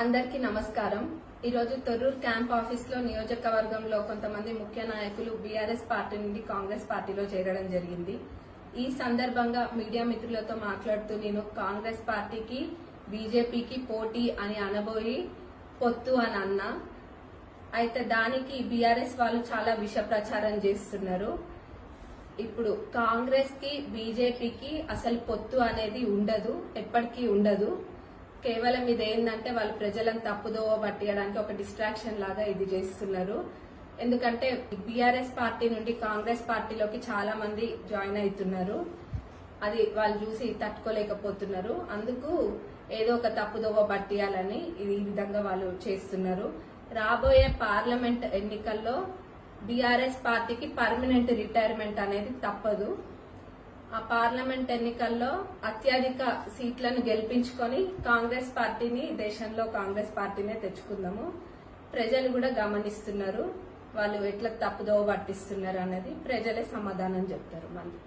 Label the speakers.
Speaker 1: అందరికీ నమస్కారం। ఈ రోజు తొర్రూరు క్యాంప్ ఆఫీస్ లో నియోజకవర్గంలో కొంతమంది ముఖ్య నాయకులు బీఆర్ఎస్ పార్టీ నుండి కాంగ్రెస్ పార్టీలో చేరడం జరిగింది। ఈ సందర్భంగా మీడియా మిత్రులతో మాట్లాడుతూ నేను కాంగ్రెస్ పార్టీకి బీజేపీకి పోటీ అని అనబోయి పొత్తు అని అన్నా। అయితే దానికి బీఆర్ఎస్ వాళ్ళు చాలా విష ప్రచారం చేస్తున్నారు। ఇప్పుడు కాంగ్రెస్ కి బీజేపీకి అసలు పొత్తు అనేది ఉండదు, ఎప్పటికీ ఉండదు। కేవలం ఇదేంటంటే వాళ్ళు ప్రజలను తప్పుదోవ పట్టియడానికి ఒక డిస్ట్రాక్షన్ లాగా ఇది చేస్తున్నారు। ఎందుకంటే బీఆర్ఎస్ పార్టీ నుండి కాంగ్రెస్ పార్టీలోకి చాలా మంది జాయిన్ అవుతున్నారు, అది వాళ్ళు చూసి తట్టుకోలేకపోతున్నారు। అందుకు ఏదో ఒక తప్పుదోవ పట్టియాలని ఈ విధంగా వాళ్ళు చేస్తున్నారు। రాబోయే పార్లమెంట్ ఎన్నికల్లో బీఆర్ఎస్ పార్టీకి పర్మనెంట్ రిటైర్మెంట్ అనేది తప్పదు। ఆ పార్లమెంట్ ఎన్నికల్లో అత్యధిక సీట్లను గెలిపించుకొని కాంగ్రెస్ పార్టీని దేశంలో కాంగ్రెస్ పార్టీనే తెచ్చుకుందాము। ప్రజలు కూడా గమనిస్తున్నారు, వాళ్ళు ఎట్లా తప్పుదోవ పట్టిస్తున్నారు అనేది ప్రజలే సమాధానం చెప్తారు మళ్ళీ।